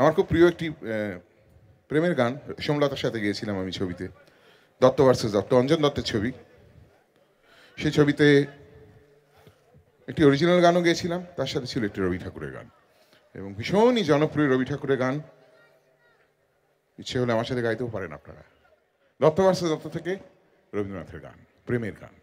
আমার খুব প্রিয় একটি প্রেমের গান, সোমলতার সাথে গিয়েছিলাম আমি ছবিতে, দত্ত ভার্সেস দত্ত, অঞ্জন দত্তের ছবি। সেই ছবিতে একটি অরিজিনাল গানও গেয়েছিলাম, তার সাথে ছিল একটি রবি ঠাকুরের গান, এবং ভীষণই জনপ্রিয় রবি ঠাকুরের গান। ইচ্ছে হলে আমার সাথে গাইতেও পারেন আপনারা। দত্ত ভার্সেস দত্ত থেকে রবীন্দ্রনাথের গান, প্রেমের গান।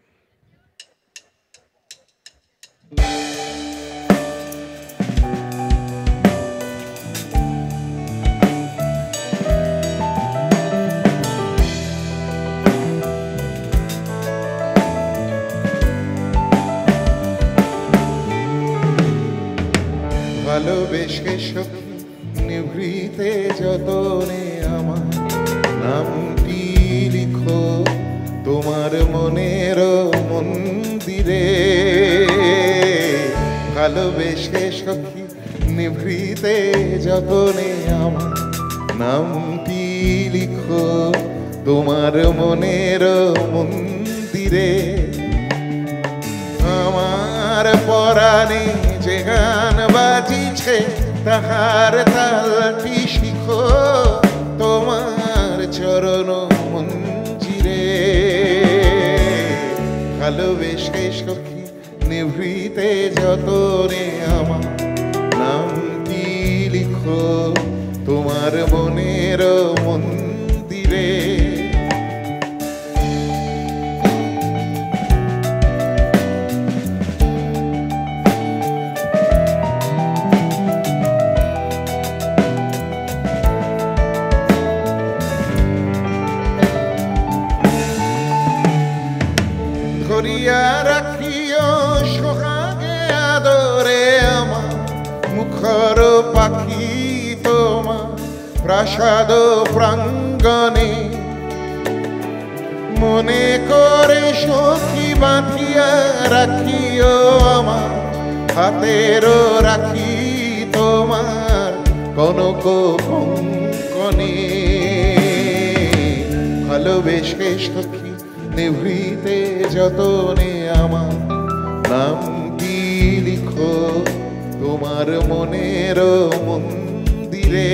ভালোবেসে সখী নিভৃতে যতনে আমার নামটি লিখো তোমার মনের মন্দিরে। ভালোবেসে সখী নিভৃতে যতনে আমার নামটি লিখো তোমার মনের মন্দিরে। আমার পরাণে যে গান বাজিছে তাহার তালটি শিখো তোমার চরণ মঞ্জিরে। ভালোবেসে সখী নিভৃতে যতনে আমার নামটি লিখো তোমার মনের মন্দিরে। ধরিয়া রাখিও সোহাগে আদরে আমার মুখর পাখি তোমার প্রাসাদ প্রাঙ্গণে। মনে করে সখী বাঁধিয়া রাখিও আমার হাতের রাখি তোমার কনক কঙ্কণে। ভালোবেসে সখী নিভৃতে যতনে আমার নামটি লিখো তোমার মনের মন্দিরে।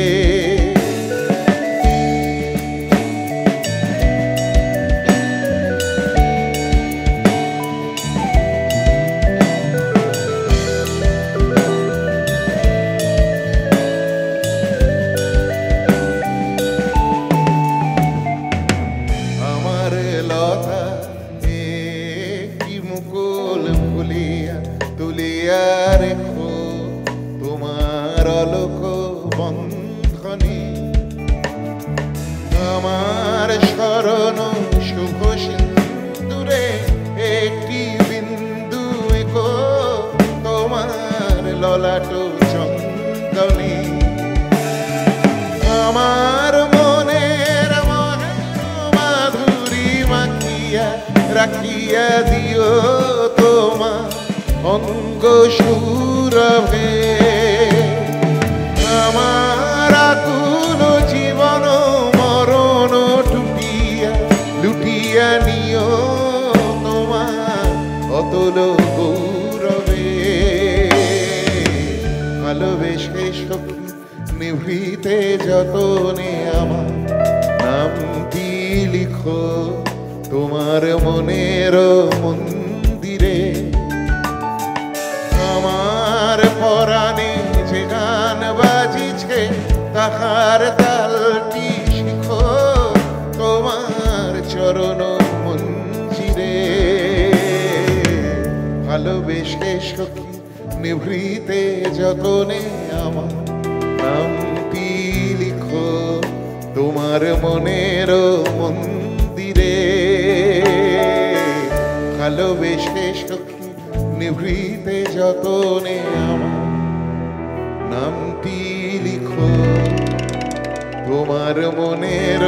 তুলিয়া রেখো তোমার অলোক বন্ধনে। আমার স্মরণ শুভ সিন্দুরে একটি বিন্দু এঁকো তোমার ললাট চন্দনে। আমার মনের মাধুরী মাখিয়া রাখিয়া দিও তোমার অঙ্গ সুরভে। আমার আকুল জীবন মরণ টুটিয়া লুটিয়া নিও তোমার অতুল গৌরবে। ভালোবেসে সখী নিভৃতে যতনে আমার নামটি লিখো তোমার মনের মন্দিরে। আমার পরাণে যে গান বাজিছে তাহার তালটি শিখো তোমার চরণ মঞ্জিরে। ভালোবেসে সখী নিভৃতে যতনে আমার নামটি লিখো তোমার মনের মন্দিরে। ভালোবেসে সখী নিভৃতে যতনে আমার নামটি লিখো তোমার মনের